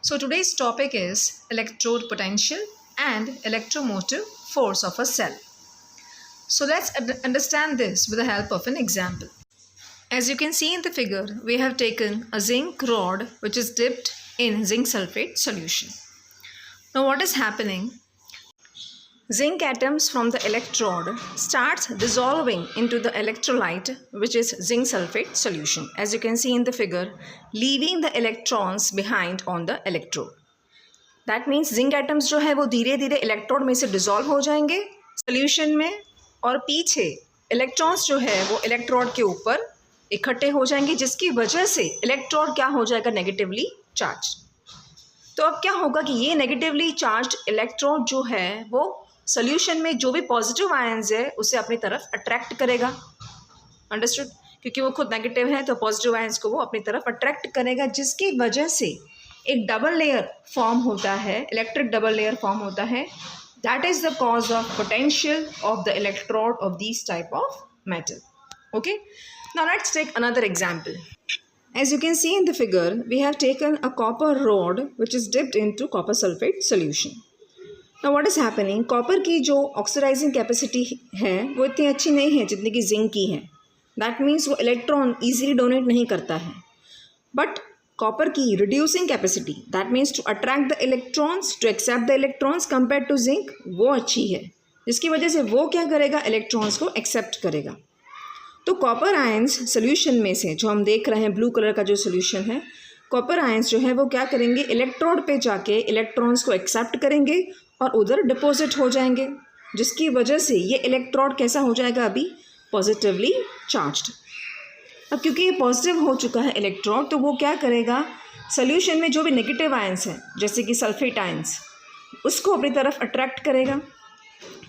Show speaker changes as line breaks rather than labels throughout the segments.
So today's topic is electrode potential and electromotive force of a cell. So let's understand this with the help of an example. As you can see in the figure, we have taken a zinc rod which is dipped in zinc sulfate solution. Now what is happening? Zinc atoms from the electrode starts dissolving into the electrolyte which is zinc sulfate solution, as you can see in the figure, leaving the electrons behind on the electrode. That means zinc atoms जो है वो धीरे धीरे electrode में से dissolve हो जाएंगे solution में, और पीछे इलेक्ट्रॉन्स जो है वो इलेक्ट्रोड के ऊपर इकट्ठे हो जाएंगे, जिसकी वजह से इलेक्ट्रोड क्या हो जाएगा, नेगेटिवली चार्ज। तो अब क्या होगा कि ये नेगेटिवली चार्ज इलेक्ट्रोड जो है वो सोल्यूशन में जो भी पॉजिटिव आयंस है उसे अपनी तरफ अट्रैक्ट करेगा। अंडरस्टूड? क्योंकि वो खुद नेगेटिव है तो पॉजिटिव आयंस को वो अपनी तरफ अट्रैक्ट करेगा, जिसकी वजह से एक डबल लेयर फॉर्म होता है, इलेक्ट्रिक डबल लेयर फॉर्म होता है। That is the cause of potential of the electrode of this type of metal. Okay, now let's take another example. As you can see in the figure, we have taken a copper rod which is dipped into copper sulphate solution. Now what is happening, copper की जो oxidising capacity है वो इतनी अच्छी नहीं है जितनी कि जिंक की है। दैट मीन्स वो इलेक्ट्रॉन ईजिली डोनेट नहीं करता है। बट कॉपर की reducing capacity, that means to attract the electrons, to accept the electrons compare to zinc, वो अच्छी है, जिसकी वजह से वो क्या करेगा, इलेक्ट्रॉन्स को एक्सेप्ट करेगा। तो कॉपर आयंस सोल्यूशन में से जो हम देख रहे हैं, ब्लू कलर का जो सोल्यूशन है, कॉपर आयंस जो है वो क्या करेंगे, इलेक्ट्रोड पे जाके इलेक्ट्रॉन्स को एक्सेप्ट करेंगे और उधर डिपॉजिट हो जाएंगे, जिसकी वजह से ये इलेक्ट्रोड कैसा हो जाएगा, अभी पॉजिटिवली चार्ज्ड। अब क्योंकि ये पॉजिटिव हो चुका है इलेक्ट्रोड, तो वो क्या करेगा, सोल्यूशन में जो भी नेगेटिव आयंस हैं जैसे कि सल्फेट आयंस, उसको अपनी तरफ अट्रैक्ट करेगा,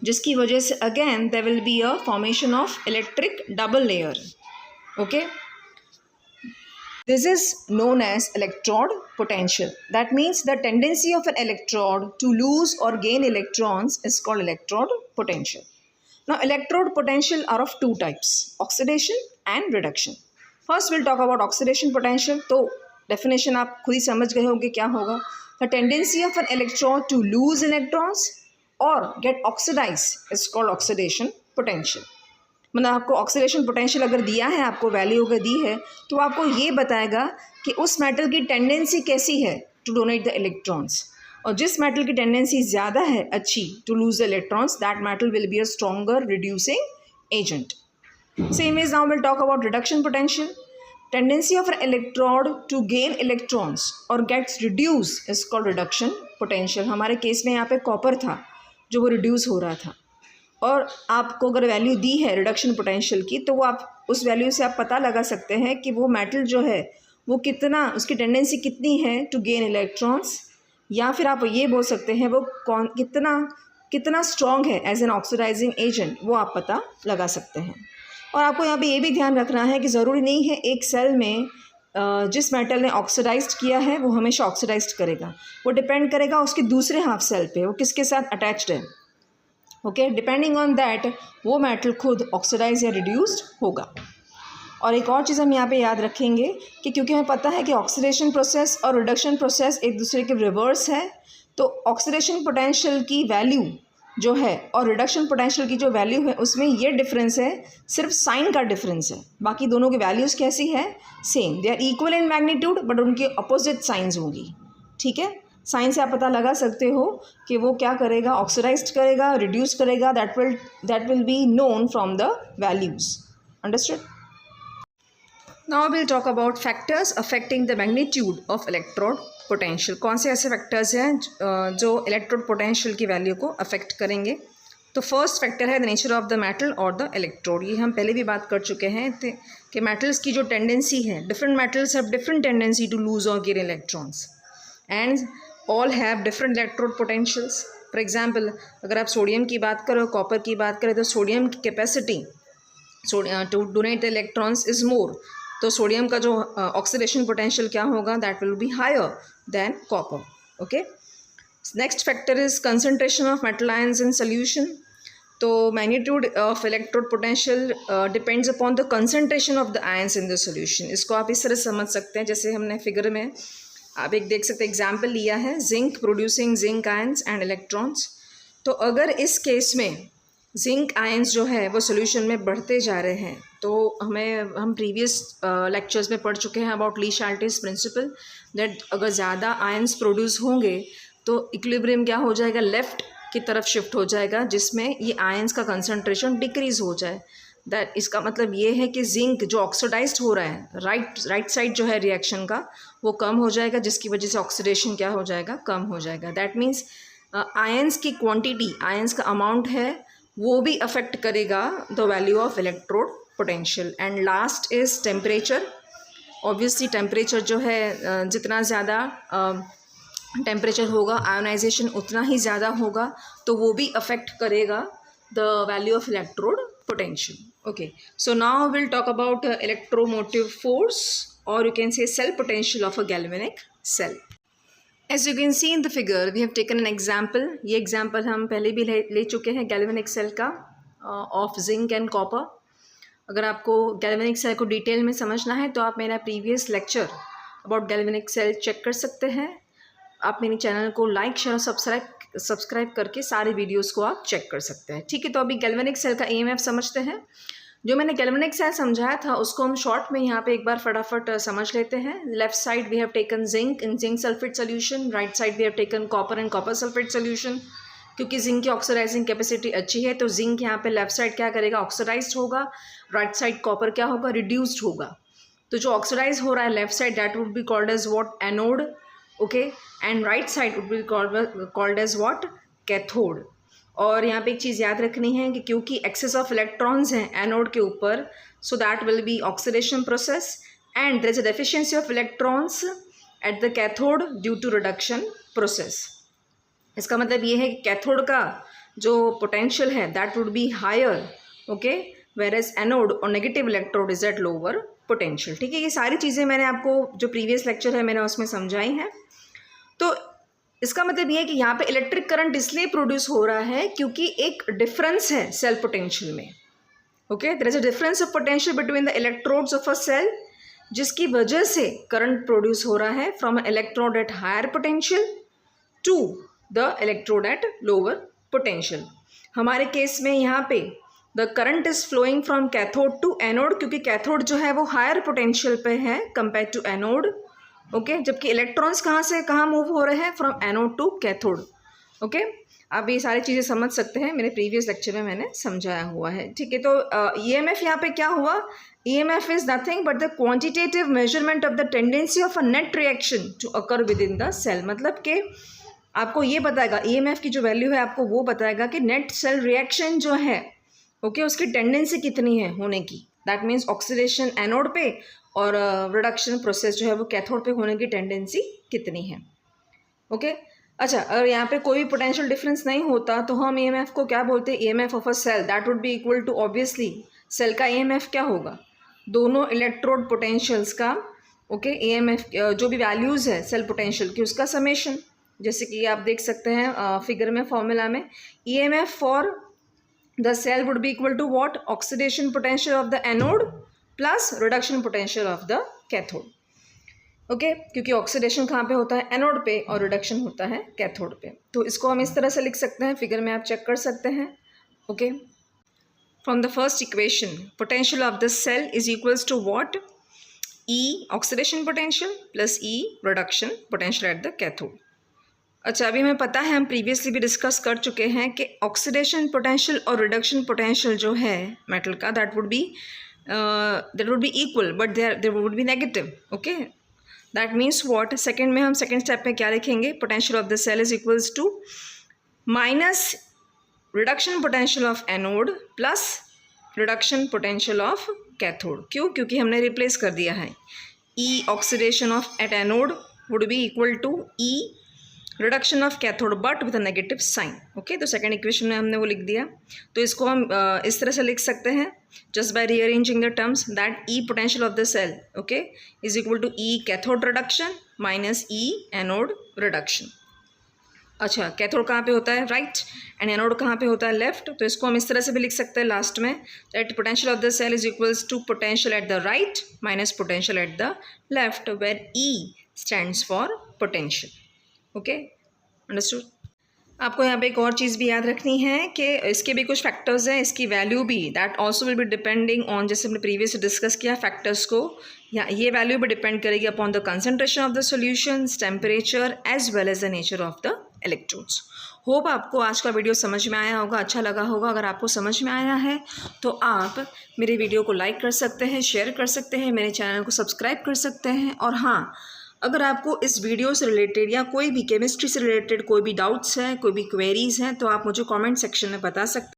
जिसकी वजह से again there will be a formation of electric double layer. Okay, this is known as electrode potential. That means the tendency of an electrode to lose और gain electrons is called electrode potential. Now electrode potential are of two types, oxidation and reduction. First will talk about oxidation potential. तो definition आप खुद ही समझ गए होंगे क्या होगा, the tendency of an electron to loose electrons और get oxidise is called oxidation potential. मतलब आपको ऑक्सीडेशन पोटेंशियल अगर दिया है, आपको वैल्यू अगर दी है, तो आपको ये बताएगा कि उस मेटल की टेंडेंसी कैसी है टू डोनेट द इलेक्ट्रॉन्स, और जिस मेटल की टेंडेंसी ज़्यादा है अच्छी to lose the electrons, that metal will be a stronger reducing agent. Same is now we'll talk about reduction potential. Tendency of an electrode to gain electrons or gets reduced is called reduction potential. हमारे case में यहाँ पे copper था जो वो reduce हो रहा था, और आपको अगर वैल्यू दी है रिडक्शन पोटेंशियल की, तो वो आप उस वैल्यू से आप पता लगा सकते हैं कि वो मेटल जो है वो कितना, उसकी टेंडेंसी कितनी है टू गेन इलेक्ट्रॉन्स, या फिर आप ये बोल सकते हैं वो कितना स्ट्रॉन्ग है एज एन ऑक्सीडाइजिंग एजेंट, वो आप पता लगा सकते हैं। और आपको यहाँ पे ये भी ध्यान रखना है कि ज़रूरी नहीं है एक सेल में जिस मेटल ने ऑक्सीडाइज्ड किया है वो हमेशा ऑक्सीडाइज्ड करेगा, वो डिपेंड करेगा उसके दूसरे हाफ सेल पे वो किसके साथ अटैच्ड है। ओके, डिपेंडिंग ऑन दैट वो मेटल खुद ऑक्सीडाइज या रिड्यूस्ड होगा। और एक और चीज़ हम यहाँ पे याद रखेंगे कि क्योंकि हमें पता है कि ऑक्सीडेशन प्रोसेस और रिडक्शन प्रोसेस एक दूसरे के रिवर्स है, तो ऑक्सीडेशन पोटेंशियल की वैल्यू जो है और रिडक्शन पोटेंशियल की जो वैल्यू है उसमें ये डिफरेंस है, सिर्फ साइन का डिफरेंस है, बाकी दोनों की वैल्यूज़ कैसी है, same, they are equal in magnitude but उनकी अपोजिट साइंस होंगी। ठीक है, साइन से आप पता लगा सकते हो कि वो क्या करेगा, ऑक्सीडाइज्ड करेगा, रिड्यूस करेगा, that will be known from the values. Understood? Now will talk about factors affecting the magnitude of electrode potential. कौन से ऐसे फैक्टर्स हैं जो इलेक्ट्रोड पोटेंशियल की वैल्यू को अफेक्ट करेंगे। तो फर्स्ट फैक्टर है the nature of the metal और द इलेक्ट्रोड। ये हम पहले भी बात कर चुके हैं कि मेटल्स की जो टेंडेंसी है, different metals have different tendency to lose और gain electrons and all have different electrode potentials. For example, अगर आप सोडियम की बात करो, कॉपर की बात करें, तो सोडियम की capacity to donate the electrons is more, तो सोडियम का जो ऑक्सीडेशन पोटेंशियल क्या होगा, that will be higher than copper. Okay, next factor is concentration of metal ions in solution. तो magnitude of electrode potential depends upon the concentration of the ions in the solution. इसको आप इस तरह समझ सकते हैं, जैसे हमने फिगर में आप एक देख सकते एग्जाम्पल लिया है, zinc producing zinc ions and electrons. तो अगर इस केस में जिंक आयंस जो है वो सोल्यूशन में बढ़ते जा रहे हैं, तो हम प्रीवियस लेक्चर्स में पढ़ चुके हैं about Le Chatelier principle, that अगर ज़्यादा आयंस प्रोड्यूस होंगे तो इक्विलिब्रियम क्या हो जाएगा, लेफ़्ट की तरफ शिफ्ट हो जाएगा, जिसमें ये आयंस का कंसंट्रेशन डिक्रीज़ हो जाए। दैट इसका मतलब ये है कि जिंक जो ऑक्सीडाइज्ड हो रहा है राइट साइड जो है रिएक्शन का, वो कम हो जाएगा, जिसकी वजह से ऑक्सीडेशन क्या हो जाएगा, कम हो जाएगा। दैट मीन्स आयंस की क्वांटिटी, आयंस का अमाउंट है वो भी अफेक्ट करेगा the value of electrode potential. And last is temperature. Obviously temperature जो है जितना ज़्यादा टेम्परेचर होगा, आयोनाइजेशन उतना ही ज़्यादा होगा, तो वो भी अफेक्ट करेगा the value of electrode potential. Okay, so now we'll talk about electromotive force, or you can say cell potential of a galvanic cell. As you can see in the figure, we have taken an example. ये example हम पहले भी ले चुके हैं galvanic cell का, of zinc and copper. अगर आपको galvanic cell को डिटेल में समझना है तो आप मेरा previous lecture about galvanic cell check कर सकते हैं। आप मेरे चैनल को लाइक शेयर और सब्सक्राइब करके सारे वीडियोस को आप चेक कर सकते हैं। ठीक है, तो अभी गैल्वेनिक सेल का ईएमएफ समझते हैं। जो मैंने गैल्वेनिक सेल समझाया था उसको हम शॉर्ट में यहाँ पे एक बार फटाफट समझ लेते हैं। Left side we have taken zinc in zinc sulphate solution, right side we have taken copper and copper sulphate solution. क्योंकि जिंक की ऑक्सीडाइजिंग कैपेसिटी अच्छी है तो जिंक यहाँ पे लेफ्ट साइड क्या करेगा, ऑक्सीडाइज्ड होगा, राइट साइड कॉपर क्या होगा, रिड्यूस्ड होगा। तो जो ऑक्सीडाइज हो रहा है left side, that would be called as what, anode. Okay, and right side would be called as what, cathode. और यहाँ पे एक चीज़ याद रखनी है कि क्योंकि एक्सेस ऑफ इलेक्ट्रॉन्स हैं एनोड के ऊपर, so that will be oxidation process and there is a deficiency of electrons at the cathode due to reduction process. इसका मतलब ये है कि कैथोड का जो पोटेंशियल है that would be higher, okay, whereas anode और negative electrode is at lower potential. ठीक है, ये सारी चीज़ें मैंने आपको जो प्रीवियस लेक्चर है मैंने उसमें समझाई हैं। तो इसका मतलब ये है कि यहाँ पे इलेक्ट्रिक करंट इसलिए प्रोड्यूस हो रहा है क्योंकि एक डिफरेंस है सेल पोटेंशियल में। Okay, there is a difference of potential between the electrodes of a cell, जिसकी वजह से करंट प्रोड्यूस हो रहा है from electrode at higher potential to the electrode at lower potential. हमारे केस में यहाँ पे the current is flowing from cathode to anode, क्योंकि कैथोड जो है वो हायर पोटेंशियल पे है कंपेयर टू एनोड। ओके, जबकि इलेक्ट्रॉन्स कहाँ से कहाँ मूव हो रहे हैं, from anode to cathode. Okay, आप ये सारी चीज़ें समझ सकते हैं, मेरे प्रीवियस लेक्चर में मैंने समझाया हुआ है। ठीक है, तो ईएमएफ यहाँ पे क्या हुआ, EMF is nothing but the quantitative measurement of the tendency of a net reaction to occur within the cell. मतलब कि आपको ये बताएगा, ईएमएफ की जो वैल्यू है आपको वो बताएगा कि नेट सेल रिएक्शन जो है, ओके, उसकी टेंडेंसी कितनी है होने की। दैट मीन्स ऑक्सीडेशन एनोड पे और रिडक्शन प्रोसेस जो है वो कैथोड पे होने की टेंडेंसी कितनी है। ओके, अच्छा, अगर यहाँ पे कोई पोटेंशियल डिफरेंस नहीं होता तो हम ईएमएफ को क्या बोलते हैं, EMF of a cell that would be equal to, obviously cell का ईएमएफ क्या होगा, दोनों इलेक्ट्रोड पोटेंशियल्स का, ओके, ईएमएफ जो भी वैल्यूज़ है सेल पोटेंशियल की उसका समेशन। जैसे कि आप देख सकते हैं फिगर में, फॉर्मूला में, EMF for the cell would be equal to what, oxidation potential of the anode plus reduction potential of the cathode. Okay, क्योंकि ऑक्सीडेशन कहाँ पे होता है, एनोड पे, और रिडक्शन होता है कैथोड पे। तो इसको हम इस तरह से लिख सकते हैं, फिगर में आप चेक कर सकते हैं। Okay, from the first equation potential of the cell is equals to what, E oxidation potential plus E reduction potential at the cathode. अच्छा, अभी हमें पता है, हम प्रीवियसली भी डिस्कस कर चुके हैं कि ऑक्सीडेशन पोटेंशियल और रिडक्शन पोटेंशियल जो है मेटल का, that would be equal but there would be negative. Okay, that means what, second में हम सेकेंड स्टेप में क्या लिखेंगे, potential of the cell is equals to minus reduction potential of anode plus reduction potential of cathode. क्यों, क्योंकि हमने replace कर दिया है, E oxidation of at anode would be equal to E reduction of cathode but with a negative sign. Okay, तो second equation में हमने वो लिख दिया। तो इसको हम इस तरह से लिख सकते हैं, just by rearranging the terms, that E potential of the cell, okay, is equal to E cathode reduction minus E anode reduction। अच्छा, कैथोड कहाँ पे होता है, राइट, एंड एनोड कहाँ पे होता है, लेफ्ट। तो इसको हम इस तरह से भी लिख सकते हैं लास्ट में, that potential of the cell is equals to potential at the right minus potential at the left, where E stands for potential. Okay, understood. आपको यहाँ पे एक और चीज़ भी याद रखनी है कि इसके भी कुछ फैक्टर्स हैं, इसकी वैल्यू भी that also will be depending on, जैसे हमने प्रीवियस डिस्कस किया फैक्टर्स को, या ये वैल्यू भी डिपेंड करेगी upon the concentration of the solutions, temperature as well as the nature of the electrodes. Hope आपको आज का वीडियो समझ में आया होगा, अच्छा लगा होगा. अगर आपको समझ में आया है तो आप मेरे वीडियो को लाइक कर सकते हैं, शेयर कर सकते हैं, मेरे चैनल को सब्सक्राइब कर सकते हैं. और हाँ, अगर आपको इस वीडियो से रिलेटेड या कोई भी केमिस्ट्री से रिलेटेड कोई भी डाउट्स हैं, कोई भी क्वेरीज़ हैं, तो आप मुझे कमेंट सेक्शन में बता सकते हैं.